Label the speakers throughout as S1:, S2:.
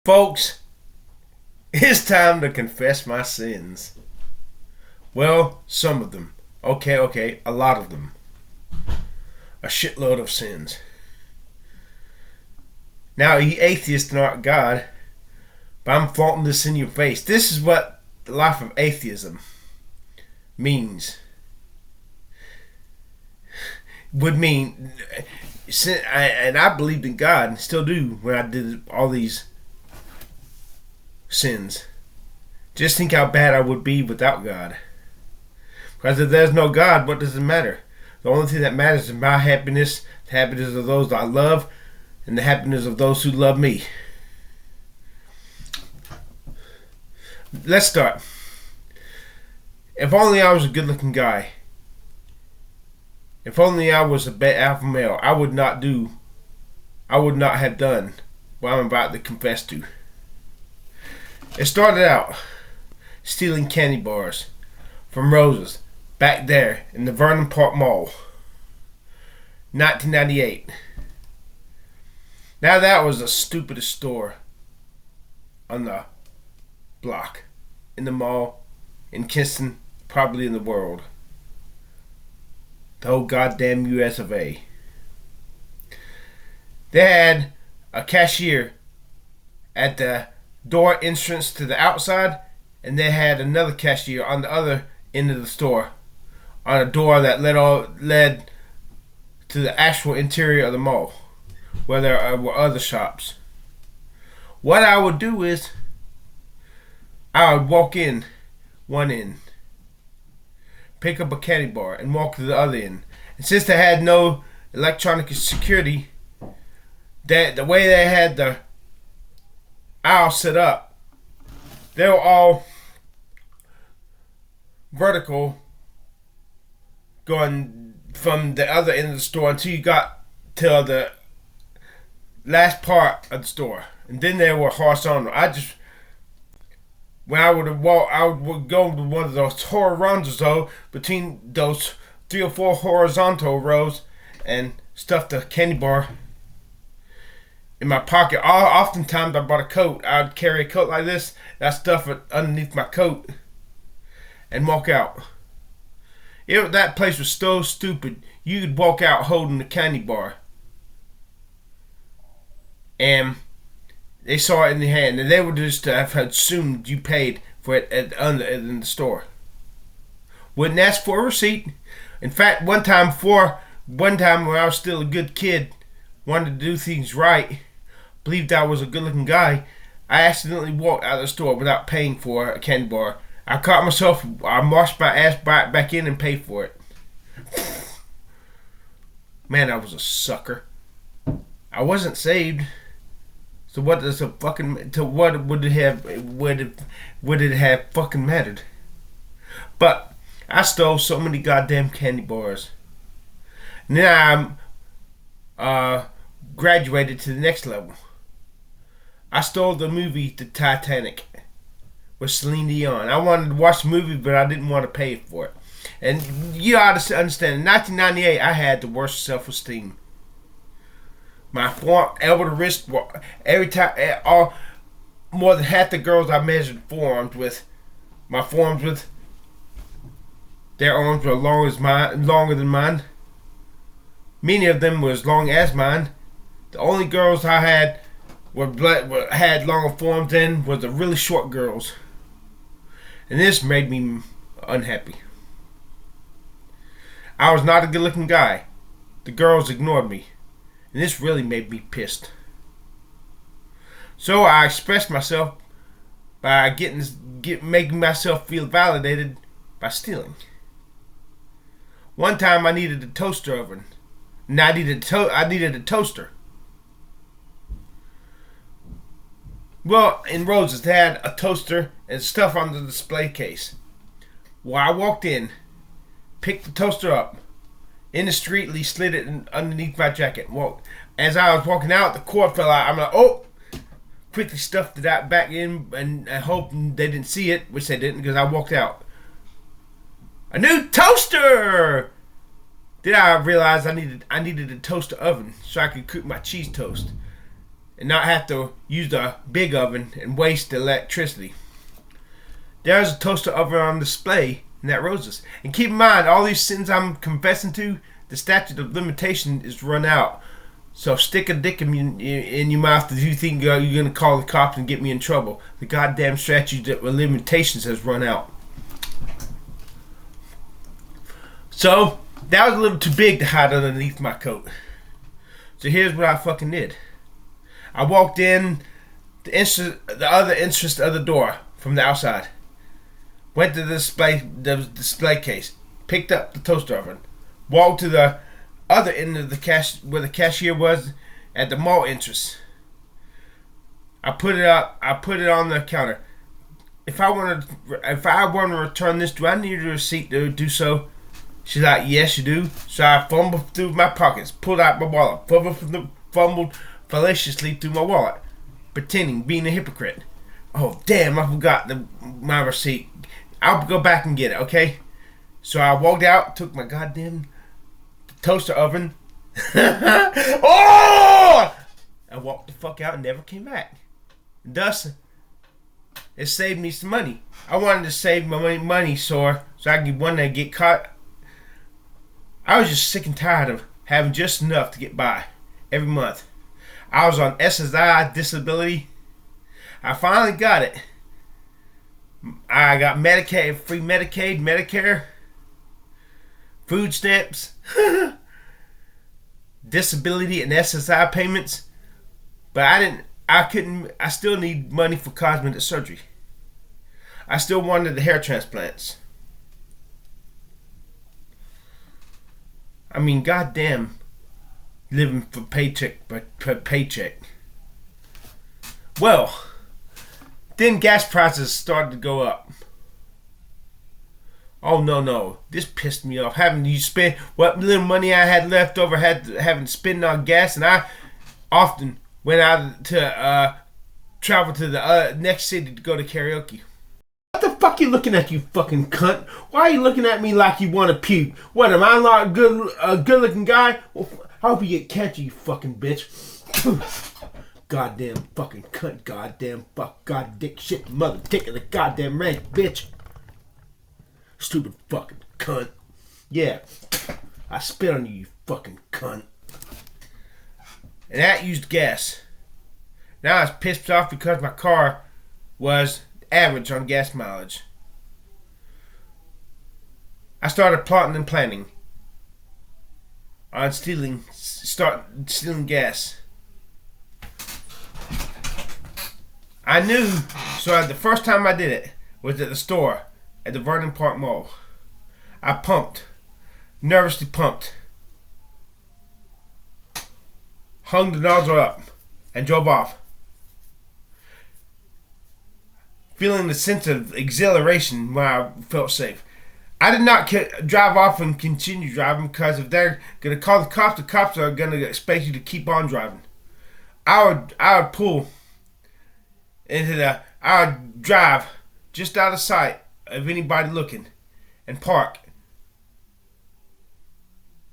S1: Folks, it's time to confess my sins. Well, some of them. Okay, a lot of them. A shitload of sins. Now, ye atheists aren't God, but I'm flaunting this in your face. This is what the life of atheism means. Would mean, and I believed in God and still do when I did all these sins. Just think how bad I would be without God. Because if there's no God, what does it matter? The only thing that matters is my happiness, the happiness of those I love, and the happiness of those who love me. Let's start. If only I was a good-looking guy. If only I was a alpha male, I would not have done what I'm about to confess to. It started out stealing candy bars from Rose's back there in the Vernon Park Mall. 1998. Now that was the stupidest store on the block, in the mall, in Kinston, probably in the world. The whole goddamn US of A. They had a cashier at the door entrance to the outside, and they had another cashier on the other end of the store, on a door that led to the actual interior of the mall, where there were other shops. What I would do is, I would walk in one end, pick up a candy bar, and walk to the other end. And since they had no electronic security, the way they had the aisle set up, they were all vertical, going from the other end of the store until you got to the last part of the store, and then they were horizontal. When I would walk, I would go to one of those horizontals though, between those 3 or 4 horizontal rows, and stuff the candy bar in my pocket. Oftentimes I bought a coat. I would carry a coat like this, and I stuff it underneath my coat and walk out. That place was so stupid. You could walk out holding the candy bar, and they saw it in the hand, and they would just have assumed you paid for it in the store. Wouldn't ask for a receipt. In fact, one time when I was still a good kid, wanted to do things right, believed I was a good-looking guy, I accidentally walked out of the store without paying for a candy bar. I caught myself. I marched my ass back in and paid for it. Man, I was a sucker. I wasn't saved. So what does a fucking what would it have fucking mattered? But I stole so many goddamn candy bars. Now I'm graduated to the next level. I stole the movie The Titanic with Celine Dion. I wanted to watch the movie, but I didn't want to pay for it. And you ought to understand, in 1998, I had the worst self-esteem. My form, elbow to wrist, every time, more than half the girls I measured my forearms with, their arms were longer than mine. Many of them were as long as mine. The only girls I had had longer forearms than were the really short girls. And this made me unhappy. I was not a good-looking guy. The girls ignored me. And this really made me pissed. So I expressed myself by making myself feel validated by stealing. One time I needed a toaster oven. And I needed a toaster. Well, in Rose's, they had a toaster and stuff on the display case. Well, I walked in, picked the toaster up, indiscreetly slid it underneath my jacket. Well, as I was walking out, the cord fell out. I'm like, oh! Quickly stuffed it out back in and hoping they didn't see it, which they didn't because I walked out. A new toaster! Then I realized I needed a toaster oven so I could cook my cheese toast. and not have to use the big oven and waste the electricity. There's a toaster oven on display in that Roses. And keep in mind, all these sins I'm confessing to, the statute of limitation is run out. So stick a dick in your mouth if you think you're going to call the cops and get me in trouble. The goddamn statute of limitations has run out. So, that was a little too big to hide underneath my coat. So here's what I fucking did. I walked in the other entrance of the door from the outside. Went to the display case. Picked up the toaster oven. Walked to the other end of the where the cashier was at the mall entrance. I put it up. I put it on the counter. If I want to return this, do I need a receipt to do so? She's like, yes, you do. So I fumbled through my pockets, pulled out my wallet, fumbled fallaciously through my wallet, pretending, being a hypocrite. Oh, damn, I forgot my receipt. I'll go back and get it, okay? So I walked out, took my goddamn toaster oven. Oh! I walked the fuck out and never came back. Thus, it saved me some money. I wanted to save my money so I could one day get caught. I was just sick and tired of having just enough to get by every month. I was on SSI disability. I finally got it. I got Medicaid, free Medicaid, Medicare, food stamps, disability and SSI payments. But I still need money for cosmetic surgery. I still wanted the hair transplants. I mean, goddamn, living for paycheck by paycheck. Well, then gas prices started to go up. Oh no, this pissed me off. Having to spend what little money I had left over, having to spend on gas, and I often went out to travel to the next city to go to karaoke. What the fuck you looking at, you fucking cunt? Why are you looking at me like you want to puke? What, am I not a good looking guy? Well, I hope you get catchy, you fucking bitch. Goddamn fucking cunt, goddamn fuck, god dick shit, mother dick of the goddamn rank, bitch. Stupid fucking cunt. Yeah, I spit on you, you fucking cunt. And that used gas. Now I was pissed off because my car was average on gas mileage. I started plotting and planning on stealing gas. I knew, so the first time I did it was at the store at the Vernon Park Mall. I nervously pumped, hung the nozzle up, and drove off, feeling the sense of exhilaration when I felt safe. I did not drive off and continue driving because if they're going to call the cops are going to expect you to keep on driving. I would pull I would drive just out of sight of anybody looking and park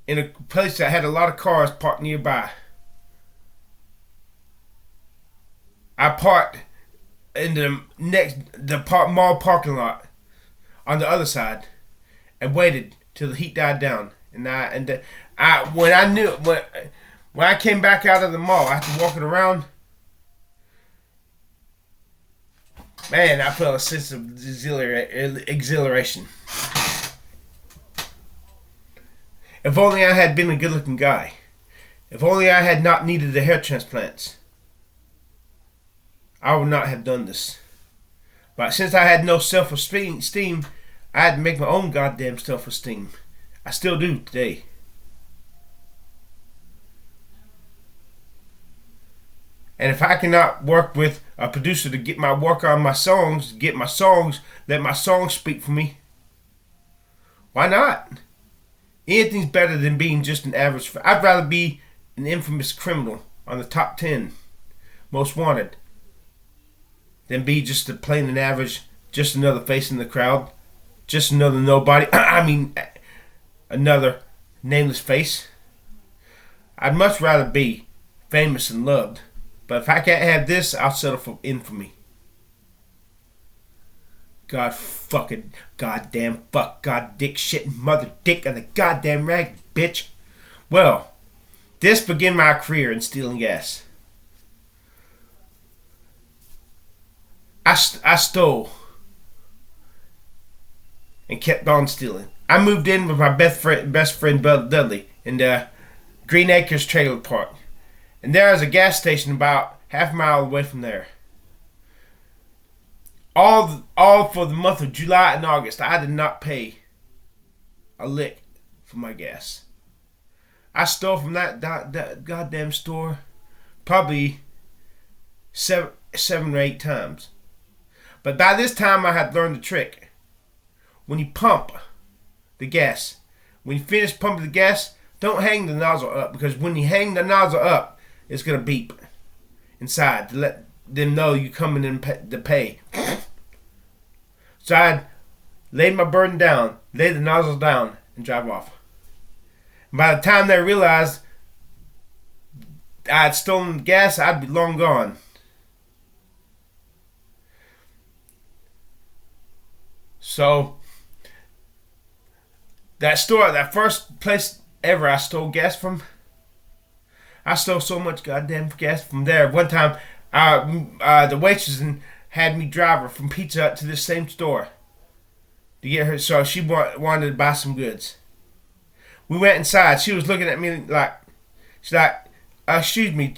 S1: in a place that had a lot of cars parked nearby. I parked in the mall parking lot on the other side and waited till the heat died down. When I came back out of the mall after walking around, man, I felt a sense of exhilaration. If only I had been a good-looking guy. If only I had not needed the hair transplants. I would not have done this. But since I had no self-esteem, I had to make my own goddamn self-esteem. I still do today. And if I cannot work with a producer to get my work on my songs, let my songs speak for me, why not? Anything's better than being just an average. I'd rather be an infamous criminal on the top 10 most wanted than be just a plain and average, just another face in the crowd, just another nobody. I mean, another nameless face. I'd much rather be famous and loved, But if I can't have this, I'll settle for infamy. God fucking, goddamn fuck, god dick shit, mother dick, and the goddamn rag, bitch. Well, this began my career in stealing gas. I stole and kept on stealing. I moved in with my best friend Dudley in the Green Acres trailer park. And there is a gas station about half a mile away from there. All for the month of July and August, I did not pay a lick for my gas. I stole from that goddamn store probably seven or eight times. But by this time, I had learned the trick. When you pump the gas, when you finish pumping the gas, don't hang the nozzle up, because when you hang the nozzle up, it's gonna beep inside to let them know you coming in to pay. So I'd lay my burden down, lay the nozzle down, and drive off. And by the time they realized I had stolen the gas, I'd be long gone. So that store, that first place ever I stole gas from, I stole so much goddamn gas from there. One time, the waitress had me drive her from Pizza Hut to this same store to get her. So she wanted to buy some goods. We went inside. She was looking at me like, she's like, "Excuse me,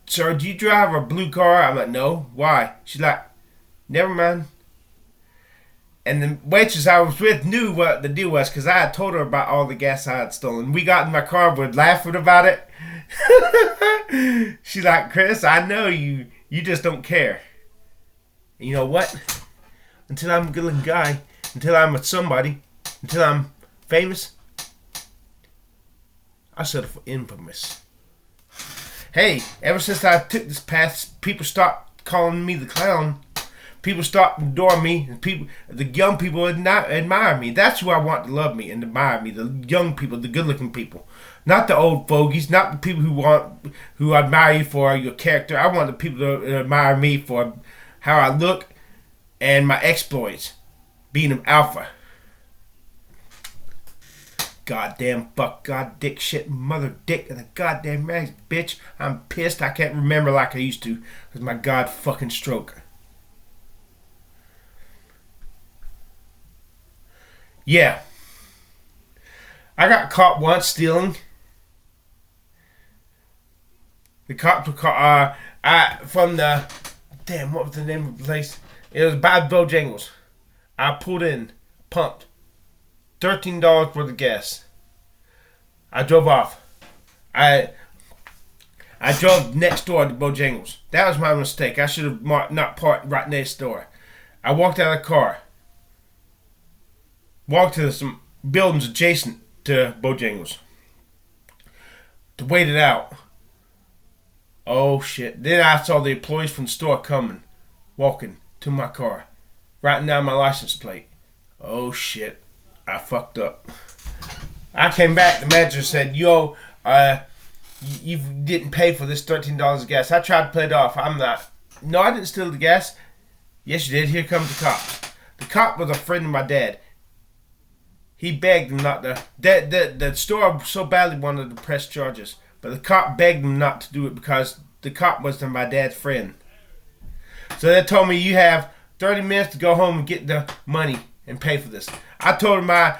S1: sir, do you drive a blue car?" I'm like, "No." "Why?" She's like, "Never mind." And the waitress I was with knew what the deal was, because I had told her about all the gas I had stolen. We got in my car, we're laughing about it. She's like, "Chris, I know you just don't care." And you know what? Until I'm a good looking guy, until I'm with somebody, until I'm famous, I settle for infamous. Hey, ever since I took this path, people stopped calling me the clown. People stop adoring me, and the young people admire me. That's who I want to love me and admire me. The young people, the good-looking people, not the old fogies, not the people who admire you for your character. I want the people to admire me for how I look and my exploits, being an alpha. Goddamn fuck, god dick shit, mother dick, and the goddamn rags, bitch. I'm pissed. I can't remember like I used to with my god fucking stroke. Yeah, I got caught once stealing. The cops were caught. From the what was the name of the place? It was by Bojangles. I pulled in, pumped $13 worth of gas. I drove off. I drove next door to Bojangles. That was my mistake. I should have not parked right next door. I walked out of the car. Walked to some buildings adjacent to Bojangles to wait it out. Oh shit. Then I saw the employees from the store coming, walking to my car, writing down my license plate. Oh shit. I fucked up. I came back, the manager said, "Yo, you didn't pay for this $13 of gas." I tried to play it off. I'm not. "No, I didn't steal the gas." "Yes, you did. Here comes the cops." The cop was a friend of my dad. He begged him not to. The store so badly wanted to press charges, but the cop begged him not to do it because the cop was my dad's friend. So they told me, "You have 30 minutes to go home and get the money and pay for this." I told him I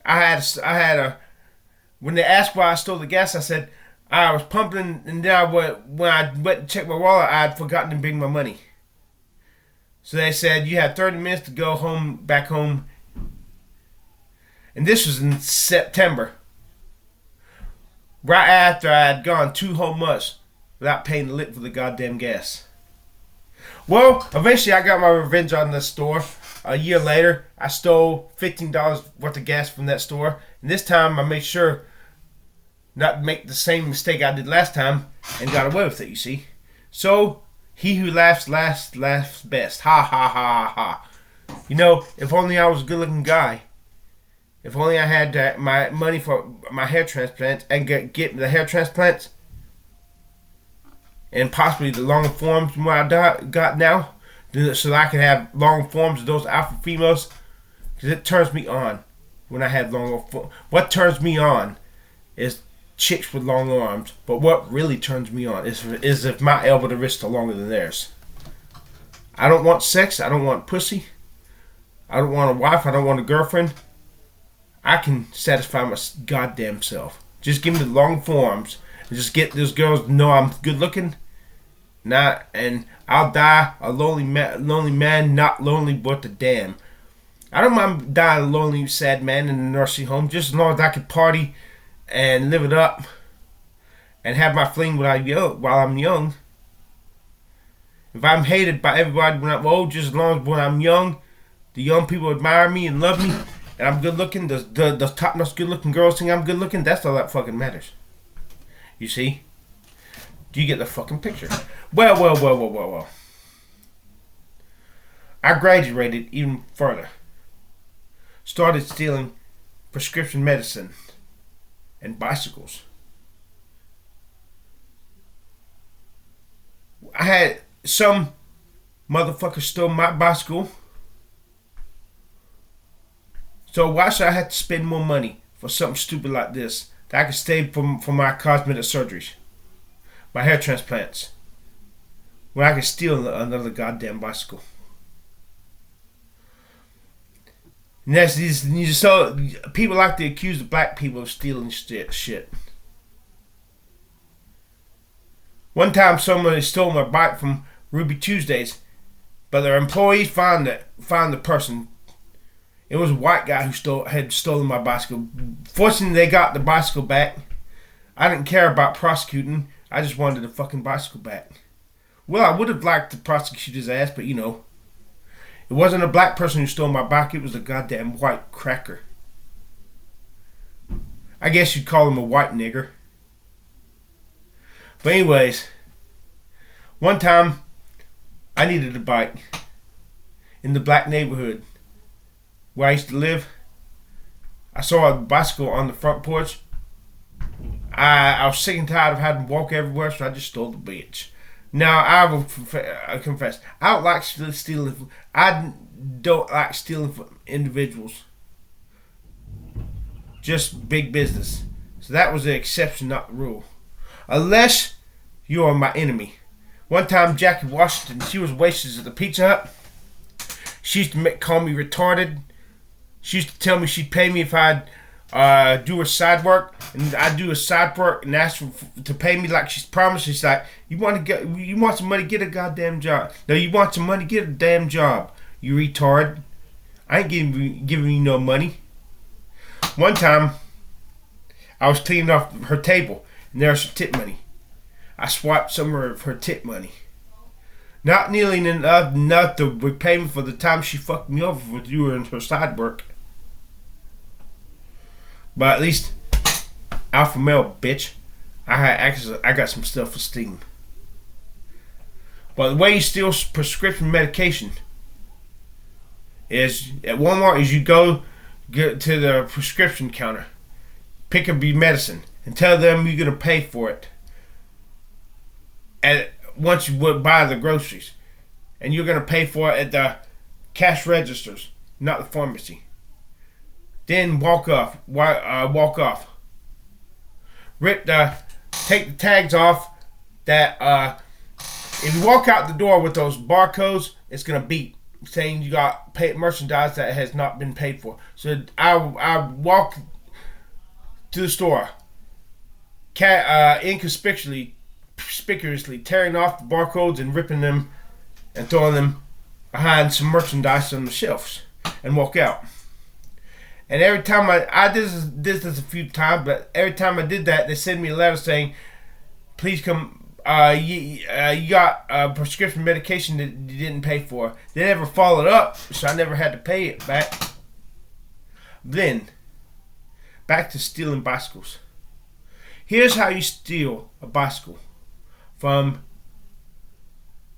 S1: had a. When they asked why I stole the gas, I said I was pumping, and then when I went to check my wallet, I had forgotten to bring my money. So they said, "You have 30 minutes to go home, back home." And this was in September. Right after I had gone 2 whole months without paying a lick for the goddamn gas. Well, eventually I got my revenge on the store. A year later, I stole $15 worth of gas from that store. And this time I made sure not to make the same mistake I did last time and got away with it, you see. So, he who laughs last laughs best. Ha ha ha ha ha. You know, if only I was a good looking guy. If only I had my money for my hair transplant and get the hair transplants and possibly the longer forms from what I got now, so that I can have long forms of those alpha females, because it turns me on when I have longer forms. What turns me on is chicks with long arms, but what really turns me on is if my elbow to wrist are longer than theirs. I don't want sex. I don't want pussy. I don't want a wife. I don't want a girlfriend. I can satisfy my goddamn self. Just give me the long forms and just get those girls to know I'm good looking. And I'll die a lonely man, not lonely but the damn. I don't mind dying a lonely, sad man in a nursing home, just as long as I can party and live it up and have my fling while I'm young. If I'm hated by everybody when I'm old, just as long as when I'm young, the young people admire me and love me, and I'm good looking, the top-notch good looking girls think I'm good looking, that's all that fucking matters. You see? Do you get the fucking picture? Well. I graduated even further. Started stealing prescription medicine and bicycles. I had some motherfucker stole my bicycle. So why should I have to spend more money for something stupid like this that I could save for my cosmetic surgeries, my hair transplants, when I could steal another goddamn bicycle? And that's so people like to accuse the black people of stealing shit. One time, somebody stole my bike from Ruby Tuesdays, but their employees found the person. It was a white guy who had stolen my bicycle. Fortunately, they got the bicycle back. I didn't care about prosecuting. I just wanted the fucking bicycle back. Well, I would have liked to prosecute his ass, but it wasn't a black person who stole my bike. It was a goddamn white cracker. I guess you'd call him a white nigger. But anyways, one time I needed a bike in the black neighborhood where I used to live. I saw a bicycle on the front porch. I was sick and tired of having to walk everywhere, so I just stole the bitch. Now, I will confess, I don't like stealing. I don't like stealing from individuals. Just big business. So that was the exception, not the rule. Unless you are my enemy. One time, Jackie Washington, she was waitress at the Pizza Hut. She used to call me retarded. She used to tell me she'd pay me if I'd do her side work, and I'd do her side work and ask her to pay me like she's promised. She's like, you want some money, get a goddamn job. No, you want some money, get a damn job, you retard. I ain't giving you no money. One time, I was cleaning off her table, and there's her tip money. I swiped some of her tip money. Not nearly enough to repay me for the time she fucked me over for doing her side work. But at least, alpha male, bitch, I got some self-esteem. But the way you steal prescription medication is, at Walmart, is you go to the prescription counter, pick up your medicine, and tell them you're going to pay for it once you would buy the groceries. And you're going to pay for it at the cash registers, not the pharmacy. Then walk off. Take the tags off. That if you walk out the door with those barcodes, it's gonna beep saying you got paid merchandise that has not been paid for. So I walk to the store, inconspicuously tearing off the barcodes and ripping them and throwing them behind some merchandise on the shelves, and walk out. And every time I did this a few times, but every time I did that, they send me a letter saying, please come, you got prescription medication that you didn't pay for. They never followed up, so I never had to pay it back. Then, back to stealing bicycles. Here's how you steal a bicycle from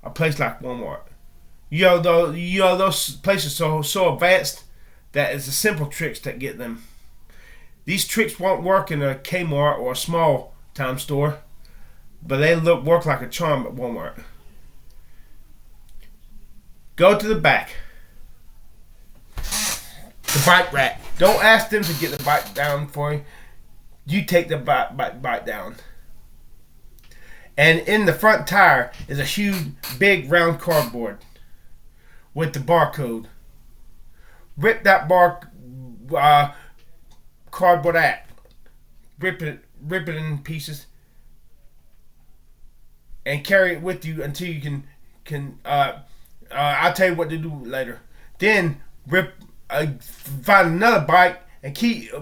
S1: a place like Walmart. Those places so advanced that it's the simple tricks that get them. These tricks won't work in a Kmart or a small time store, but they work like a charm at Walmart. Go to the back. The bike rack. Don't ask them to get the bike down for you. You take the bike down. And in the front tire is a huge, big, round cardboard with the barcode. Rip that cardboard out. Rip it in pieces, and carry it with you until you can. I'll tell you what to do later. Then find another bike and keep a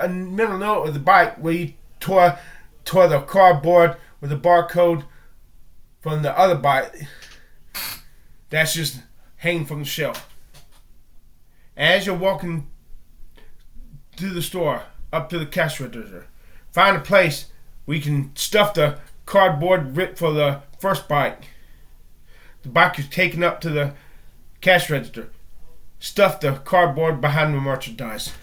S1: mental note of the bike where you tore the cardboard with the barcode from the other bike that's just hanging from the shelf. As you're walking through the store up to the cash register, find a place where you can stuff the cardboard ripped for the first bike. The bike is taken up to the cash register. Stuff the cardboard behind the merchandise.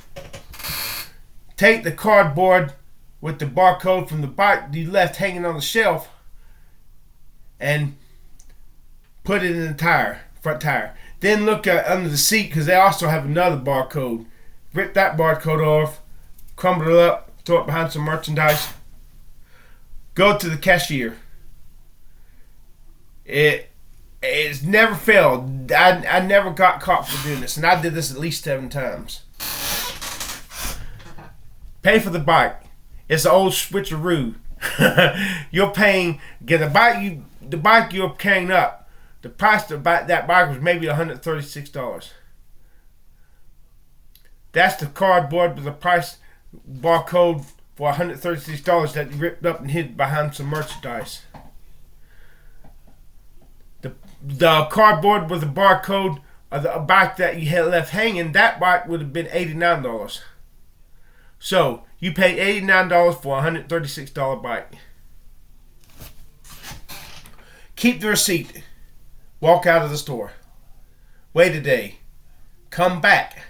S1: Take the cardboard with the barcode from the bike you left hanging on the shelf and put it in the front tire. Then look under the seat because they also have another barcode. Rip that barcode off, crumble it up, throw it behind some merchandise. Go to the cashier. It's never failed. I never got caught for doing this, and I did this at least 7 times. Pay for the bike. It's an old switcheroo. You're paying, get the bike you're carrying up. The price to buy that bike was maybe $136. That's the cardboard with the price barcode for $136 that you ripped up and hid behind some merchandise. The cardboard with the barcode of the bike that you had left hanging, that bike would have been $89. So you paid $89 for a $136 bike. Keep the receipt. Walk out of the store. Wait a day. Come back.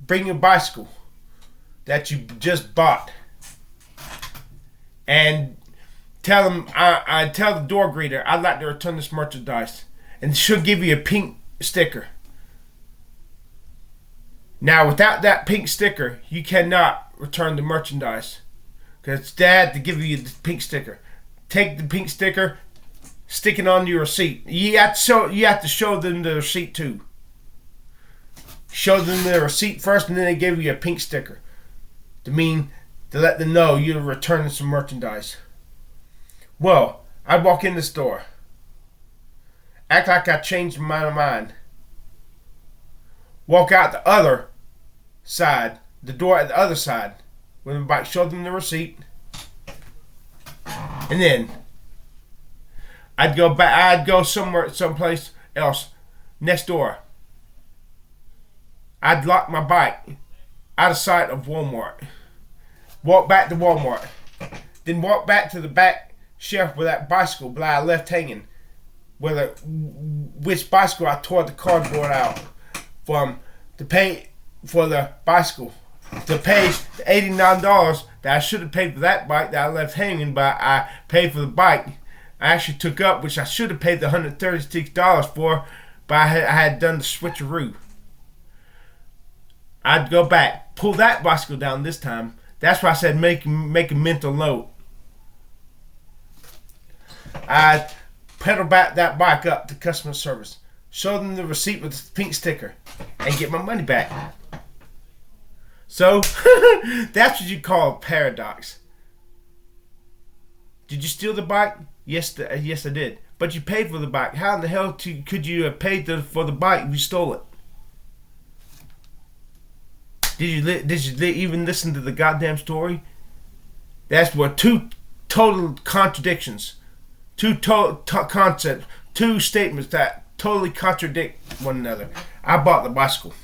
S1: Bring your bicycle that you just bought. And tell them, I tell the door greeter, I'd like to return this merchandise. And she'll give you a pink sticker. Now, without that pink sticker, you cannot return the merchandise. Because they had to give you the pink sticker. Take the pink sticker, stick it on your receipt. You have to show them the receipt too. Show them the receipt first, and then they give you a pink sticker. To let them know you're returning some merchandise. Well, I walk in the store. Act like I changed my mind. Walk out the other side, the door at the other side, with my bike. Show them the receipt, and then I'd go back. I'd go someplace else, next door. I'd lock my bike out of sight of Walmart. Walk back to Walmart, then walk back to the back shelf where that bicycle that I left hanging. Which bicycle I tore the cardboard out from to pay for the bicycle, to pay the $89 that I should have paid for that bike that I left hanging, but I paid for the bike I actually took up, which I should have paid the $136 for, but I had done the switcheroo. I'd go back, pull that bicycle down this time. That's why I said make a mental note. I'd pedal back that bike up to customer service, show them the receipt with the pink sticker, and get my money back. So, that's what you call a paradox. Did you steal the bike? Yes, I did. But you paid for the bike. How in the hell could you have paid for the bike if you stole it? Did you even listen to the goddamn story? That's what two total contradictions. Two concepts, two statements that totally contradict one another. I bought the bicycle.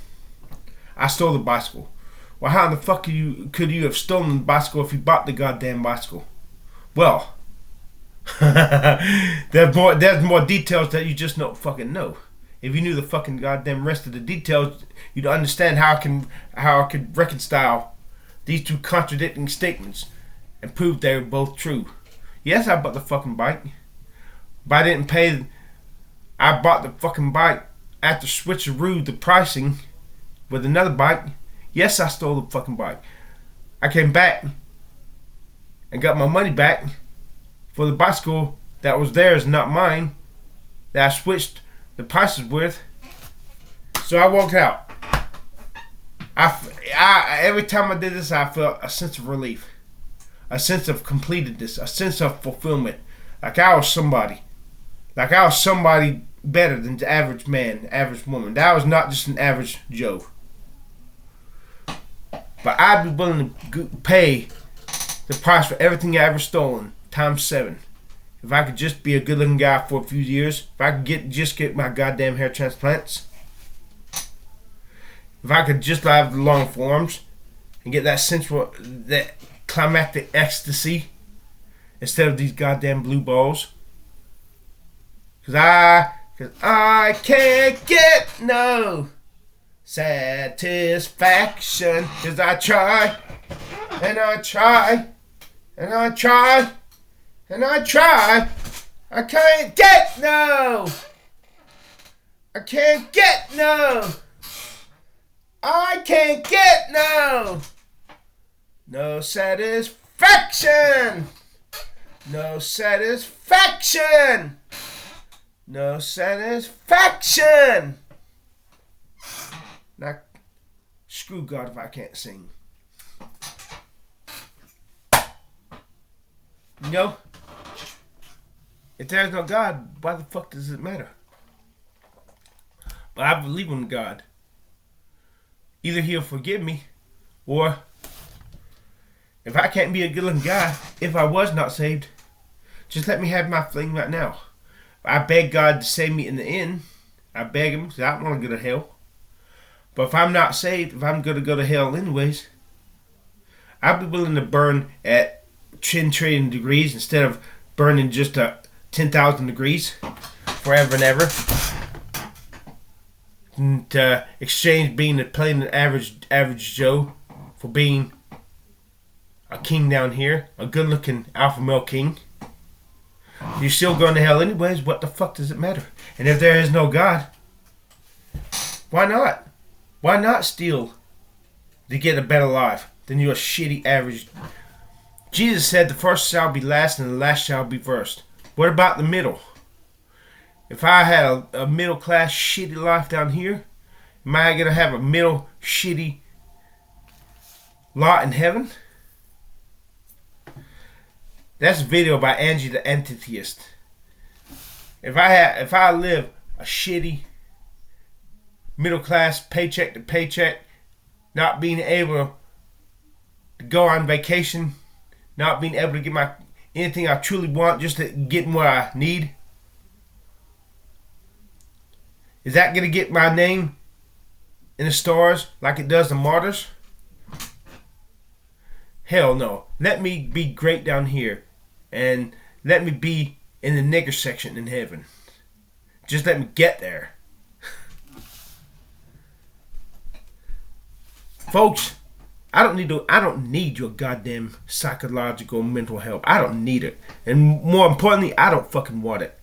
S1: I stole the bicycle. Well, how in the fuck could you have stolen the bicycle if you bought the goddamn bicycle? Well, there's more details that you just don't fucking know. If you knew the fucking goddamn rest of the details, you'd understand how I could reconcile these two contradicting statements and prove they were both true. Yes, I bought the fucking bike. But I didn't pay. I bought the fucking bike after switcheroo the pricing with another bike. Yes, I stole the fucking bike. I came back and got my money back for the bicycle that was theirs, not mine, that I switched the prices with. So I walked out. Every time I did this, I felt a sense of relief, a sense of completedness, a sense of fulfillment. Like I was somebody. Like I was somebody better than the average man, average woman. That I was not just an average Joe. But I'd be willing to pay the price for everything I ever stolen, times 7. If I could just be a good looking guy for a few years, if I could just get my goddamn hair transplants, if I could just have the long forms and get that sensual, that climactic ecstasy instead of these goddamn blue balls. Cause I can't get no satisfaction. Cause I try, and I try, and I try, and I try. I can't get no. I can't get no. I can't get no satisfaction. No satisfaction. No satisfaction. Now, screw God if I can't sing. You know, if there's no God, why the fuck does it matter? But I believe in God. Either he'll forgive me, or if I can't be a good looking guy, if I was not saved, just let me have my fling right now. I beg God to save me in the end. I beg him, because I don't want to go to hell. But if I'm not saved, if I'm going to go to hell anyways, I'd be willing to burn at 10 trillion degrees instead of burning just 10,000 degrees forever and ever. And to exchange being a plain average Joe for being a king down here, a good looking alpha male king. You're still going to hell anyways. What the fuck does it matter? And if there is no God, why not? Why not steal to get a better life than your shitty average? Jesus said the first shall be last and the last shall be first. What about the middle? If I had a middle class shitty life down here, am I going to have a middle shitty lot in heaven? That's a video by Angie the Antitheist. If I live a shitty middle class paycheck to paycheck, not being able to go on vacation, not being able to get anything I truly want just to get what I need, is that going to get my name in the stars like it does the martyrs? Hell no. Let me be great down here. And let me be in the nigger section in heaven. Just let me get there. Folks, I don't need your goddamn psychological mental help. I don't need it. And more importantly, I don't fucking want it.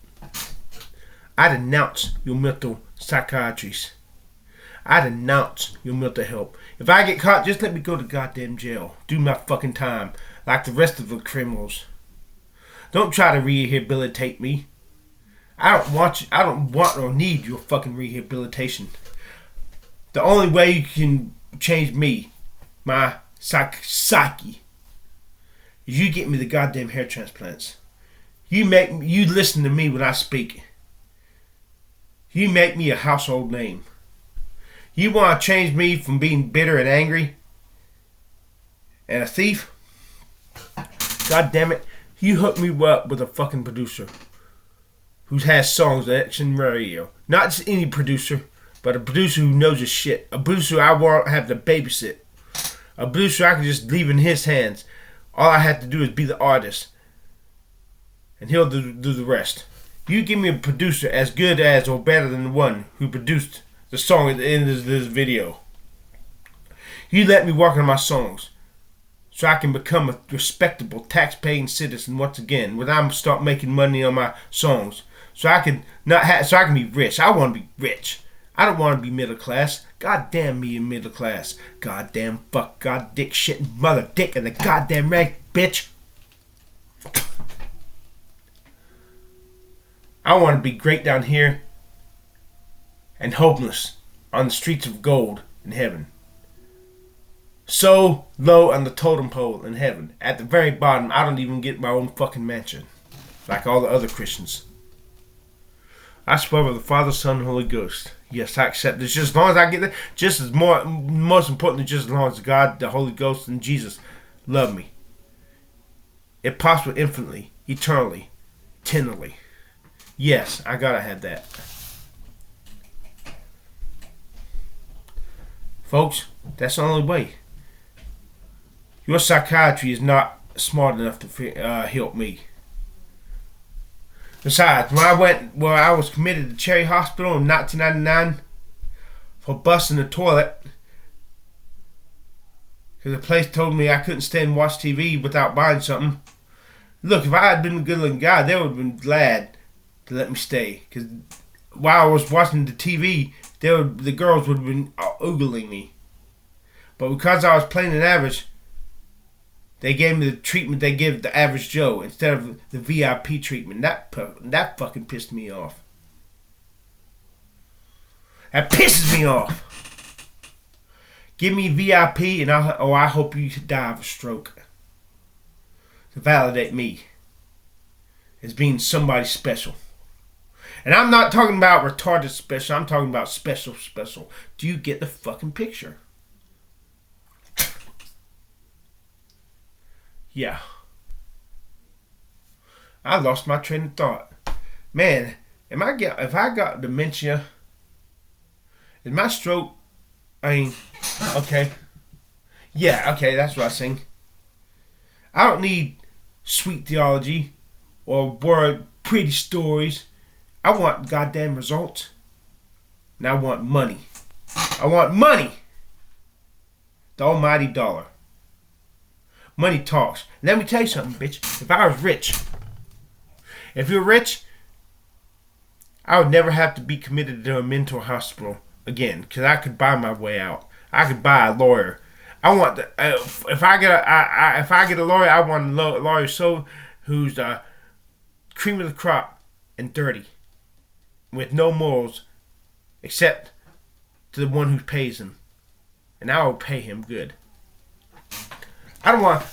S1: I denounce your mental psychiatrists. I denounce your mental help. If I get caught, just let me go to goddamn jail. Do my fucking time like the rest of the criminals. Don't try to rehabilitate me. I don't want or need your fucking rehabilitation. The only way you can change me, my psyche, is you get me the goddamn hair transplants. You listen to me when I speak. You make me a household name. You want to change me from being bitter and angry and a thief? God damn it. You hook me up with a fucking producer who has songs that's in radio. Not just any producer, but a producer who knows his shit. A producer I won't have to babysit. A producer I can just leave in his hands. All I have to do is be the artist. And he'll do the rest. You give me a producer as good as or better than the one who produced the song at the end of this video. You let me work on my songs. so I can become a respectable tax-paying citizen once again when I'm start making money on my songs. So I can be rich. I want to be rich. I don't want to be middle class. God damn me in middle class. Goddamn fuck, god dick shit, mother dick in the goddamn rag, bitch. I want to be great down here and homeless on the streets of gold in heaven. So low on the totem pole in heaven. At the very bottom, I don't even get my own fucking mansion. Like all the other Christians. I swear by the Father, Son, and Holy Ghost. Yes, I accept this. Just as long as I get there. Just as most importantly, just as long as God, the Holy Ghost, and Jesus love me. If possible, infinitely, eternally, tenderly. Yes, I gotta have that. Folks, that's the only way. Your psychiatry is not smart enough to help me. Besides, when I was committed to Cherry Hospital in 1999 for busting the toilet, because the place told me I couldn't stay and watch TV without buying something. Look, if I had been a good-looking guy, they would have been glad to let me stay. Because while I was watching the TV, the girls would have been oogling me. But because I was plain and average, they gave me the treatment they give the average Joe instead of the VIP treatment. That fucking pissed me off. That pisses me off. Give me VIP and I hope you die of a stroke. To validate me as being somebody special. And I'm not talking about retarded special. I'm talking about special. Do you get the fucking picture? Yeah. I lost my train of thought. Man, if I got dementia, is my stroke, okay. Yeah, okay, that's what I sing. I don't need sweet theology or pretty stories. I want goddamn results. And I want money. I want money. The almighty dollar. Money talks. Let me tell you something, bitch. If I was rich, if you're rich, I would never have to be committed to a mental hospital again, because I could buy my way out. I could buy a lawyer. I want if I get a lawyer, I want a lawyer who's the cream of the crop and dirty, with no morals, except to the one who pays him, and I will pay him good. I don't want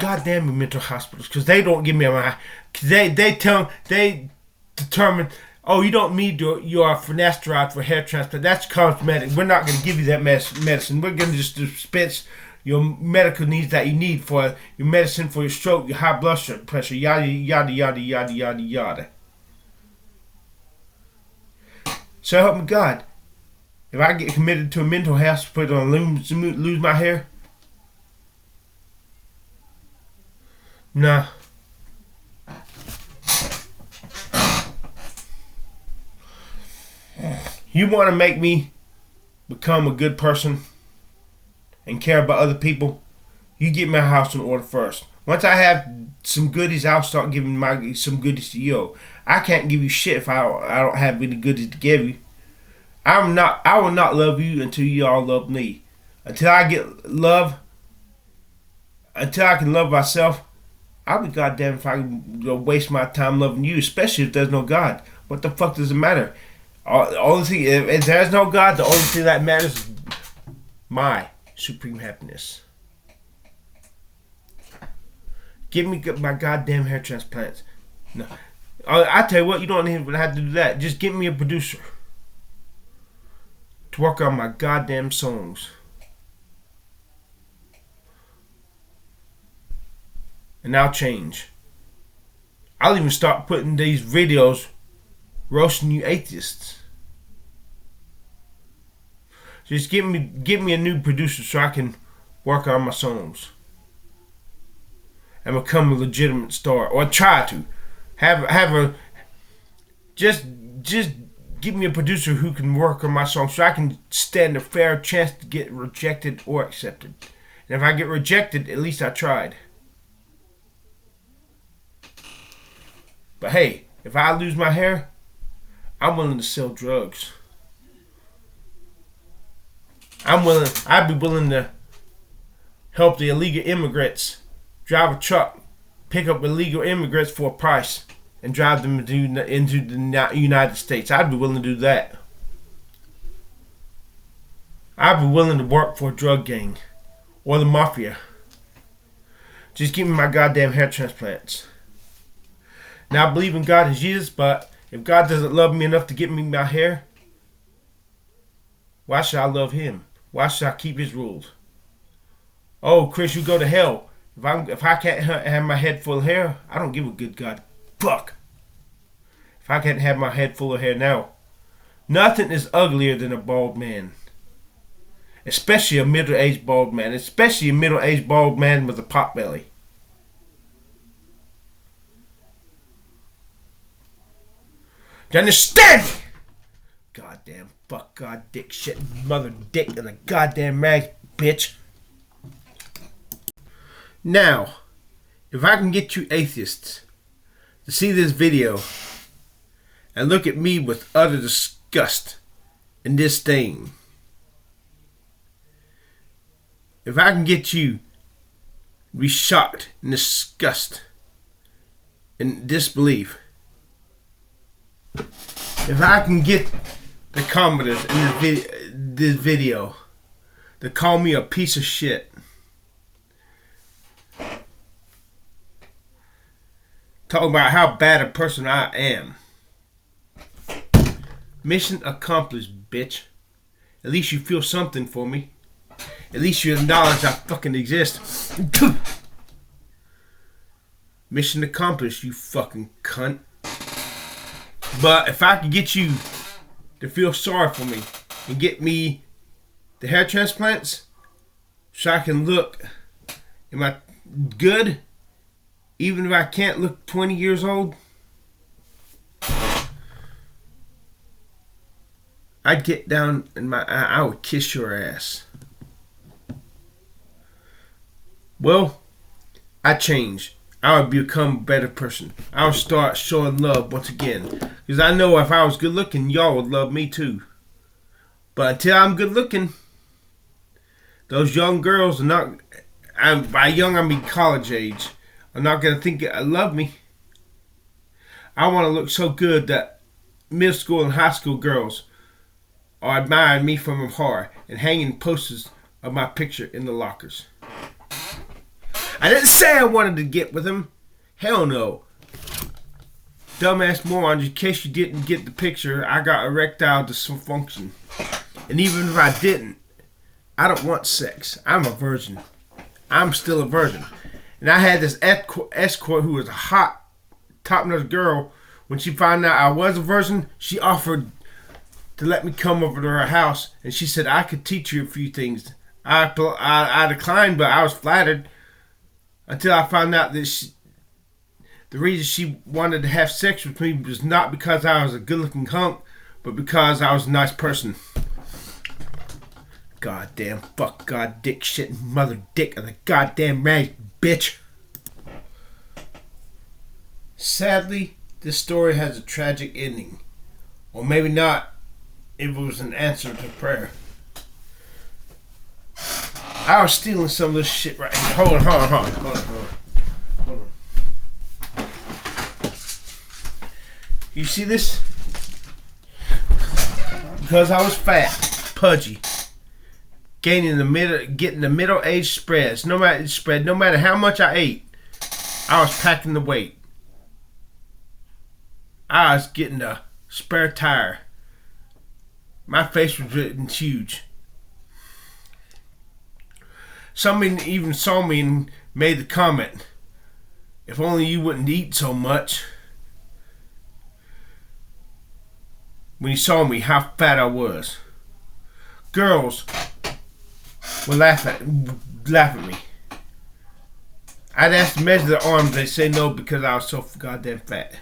S1: goddamn mental hospitals because they don't give me my. They determine. Oh, you don't need your finasteride for hair transplant. That's cosmetic. We're not going to give you that medicine. We're going to just dispense your medical needs that you need for your medicine for your stroke, your high blood pressure, yada yada yada yada yada yada. So help me God, if I get committed to a mental hospital and lose my hair, nah. You want to make me become a good person and care about other people? You get my house in order first. Once I have some goodies, I'll start giving some goodies to you. I can't give you shit if I don't have any goodies to give you. I will not love you until you all love me. Until I get love, until I can love myself, I'll be goddamn if I waste my time loving you, especially if there's no God. What the fuck does it matter? Only thing, if there's no God, the only thing that matters is my supreme happiness. Give me my goddamn hair transplants. No, I tell you what, you don't even have to do that. Just give me a producer to work on my goddamn songs. And I'll change. I'll even start putting these videos roasting you atheists. Just give me a new producer so I can work on my songs and become a legitimate star, or try to just give me a producer who can work on my songs so I can stand a fair chance to get rejected or accepted. And if I get rejected, at least I tried. But hey, if I lose my hair, I'm willing to sell drugs. I'd be willing to help the illegal immigrants, drive a truck, pick up illegal immigrants for a price, and drive them into the United States. I'd be willing to do that. I'd be willing to work for a drug gang or the mafia. Just give me my goddamn hair transplants. Now, I believe in God and Jesus, but if God doesn't love me enough to give me my hair, why should I love him? Why should I keep his rules? Oh, Chris, you go to hell. If I can't have my head full of hair, I don't give a good God fuck. If I can't have my head full of hair now, nothing is uglier than a bald man. Especially a middle-aged bald man. Especially a middle-aged bald man with a pot belly. Do you understand me? Goddamn fuck, god, dick, shit, mother, dick, and a goddamn rag, bitch. Now, if I can get you atheists to see this video and look at me with utter disgust and disdain, if I can get you to be shocked and disgust and disbelief, if I can get the commenters in this video to call me a piece of shit, talking about how bad a person I am, mission accomplished, bitch. At least you feel something for me. At least you acknowledge I fucking exist. Mission accomplished, you fucking cunt. But if I can get you to feel sorry for me and get me the hair transplants so I can look, am I good? Even if I can't look 20 years old, I'd get down and I would kiss your ass. Well, I changed. I would become a better person. I would start showing love once again. Because I know if I was good looking, y'all would love me too. But until I'm good looking, those young girls are not, by young I mean college age, are not going to think love me. I want to look so good that middle school and high school girls are admiring me from afar and hanging posters of my picture in the lockers. I didn't say I wanted to get with him. Hell no. Dumbass morons, in case you didn't get the picture, I got erectile dysfunction. And even if I didn't, I don't want sex. I'm a virgin. I'm still a virgin. And I had this escort who was a hot, top-notch girl. When she found out I was a virgin, she offered to let me come over to her house. And she said I could teach you a few things. I declined, but I was flattered. Until I found out that the reason she wanted to have sex with me was not because I was a good-looking hunk, but because I was a nice person. Goddamn fuck, god, dick, shit, mother, dick, and the goddamn rag, bitch. Sadly, this story has a tragic ending. Or maybe not, if it was an answer to prayer. I was stealing some of this shit right here. Hold on. You see this? Because I was fat, pudgy, getting the middle-aged spreads. No matter how much I ate, I was packing the weight. I was getting a spare tire. My face was getting huge. Someone even saw me and made the comment, if only you wouldn't eat so much. When he saw me, how fat I was. Girls would laugh at me. I'd ask to measure their arms, they'd say no because I was so goddamn fat.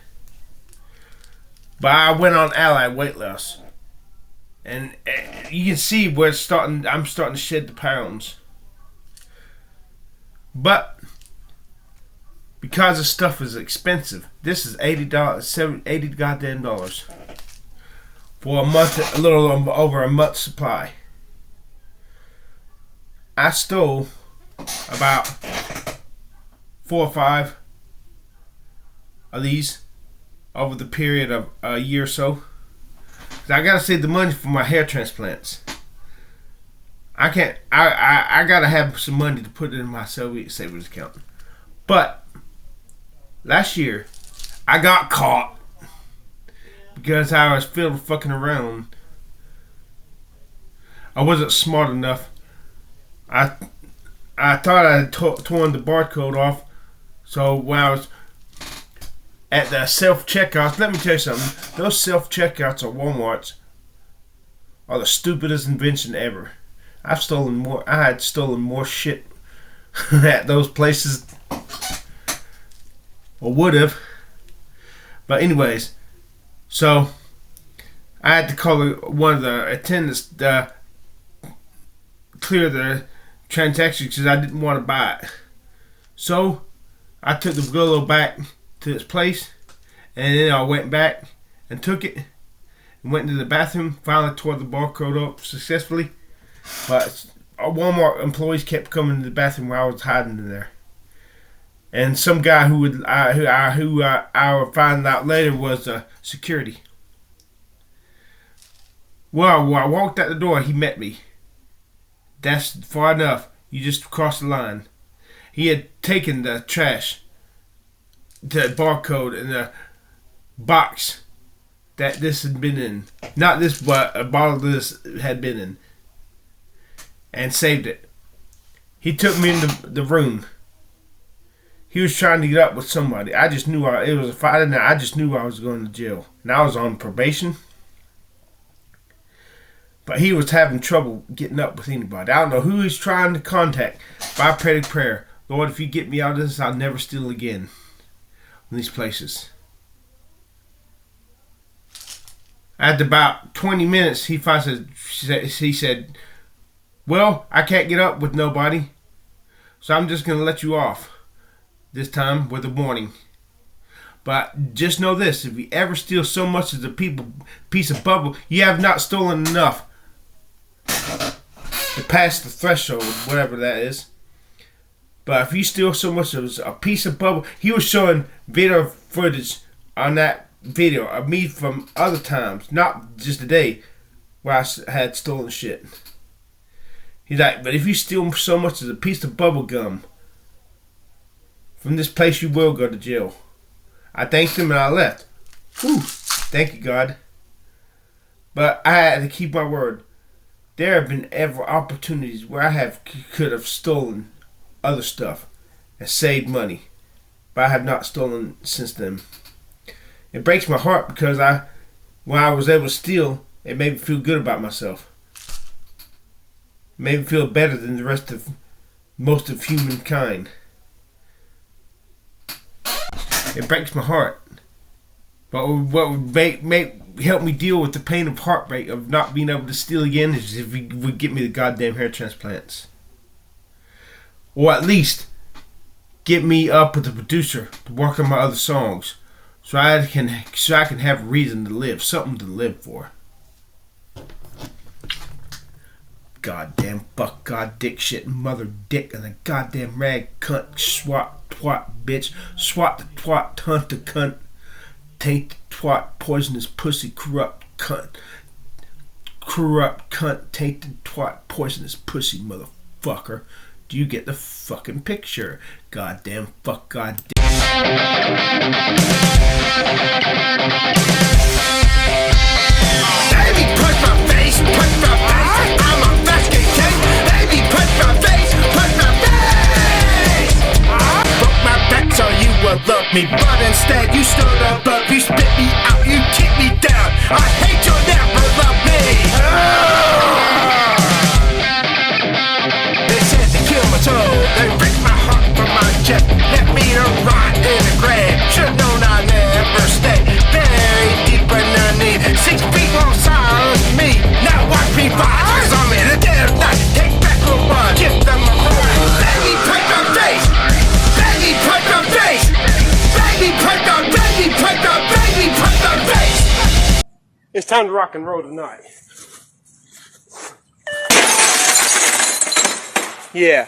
S1: But I went on Allied weight loss. And you can see where I'm starting to shed the pounds. But because the stuff is expensive, this is $80 goddamn dollars for a month, a little over a month's supply. I stole about 4 or 5 of these over the period of a year or so. I gotta save the money for my hair transplants. I gotta have some money to put in my savings account. But last year I got caught because I was still fucking around. I wasn't smart enough. I thought I had torn the barcode off. So when I was at the self-checkouts, let me tell you something. Those self-checkouts at Walmart's are the stupidest invention ever. I had stolen more shit at those places, or would have. But anyways, so I had to call one of the attendants to clear the transaction because I didn't want to buy it. So I took the Golo back to its place, and then I went back and took it and went into the bathroom. Finally tore the barcode up successfully, but Walmart employees kept coming to the bathroom while I was hiding in there. And some guy who I would find out later was security. Well, when I walked out the door, he met me. That's far enough. You just crossed the line. He had taken the trash, the barcode, and the box that this had been in. Not this, but a bottle of this had been in. And saved it. He took me into the room. He was trying to get up with somebody. I just knew it was a fight in there. I just knew I was going to jail. And I was on probation. But he was having trouble getting up with anybody. I don't know who he's trying to contact. But I prayed a prayer. Lord, if you get me out of this, I'll never steal again in these places. After about 20 minutes, he said, well, I can't get up with nobody, so I'm just going to let you off. This time with a warning. But just know this, if you ever steal so much as a piece of bubble, you have not stolen enough to pass the threshold, whatever that is. But if you steal so much as a piece of bubble, he was showing video footage on that video of me from other times, not just today, where I had stolen shit. He's like, but if you steal so much as a piece of bubble gum from this place, you will go to jail. I thanked him and I left. Whew, thank you, God. But I had to keep my word. There have been ever opportunities where I could have stolen other stuff and saved money, but I have not stolen since then. It breaks my heart because when I was able to steal, it made me feel good about myself. It made me feel better than the rest of most of humankind. It breaks my heart. But what would help me deal with the pain of heartbreak of not being able to steal again is if he would get me the goddamn hair transplants. Or at least get me up with the producer to work on my other songs, so I can have a reason to live, something to live for. Goddamn fuck, god dick shit, mother dick, and a goddamn rag cunt, swat twat bitch, swat the twat, hunt the cunt, taint the twat, poisonous pussy, corrupt cunt, tainted twat, poisonous pussy, motherfucker. Do you get the fucking picture? Goddamn fuck, goddamn. Baby, punch my face, punch my face. I'm a basket case. Baby, punch my face, punch my face. Broke my back so you will love me, but instead you stood above. You spit me out, you kick me down. I hate you, never love me. They break my heart from my chest, left me to rot in the grave. Should've known I'd never stay buried deep underneath 6 feet long silence me. Now watch me rise, 'cause I'm in a dead night. Take back the one, give them a prize. Baby, break my face. time to rock and roll tonight. Yeah.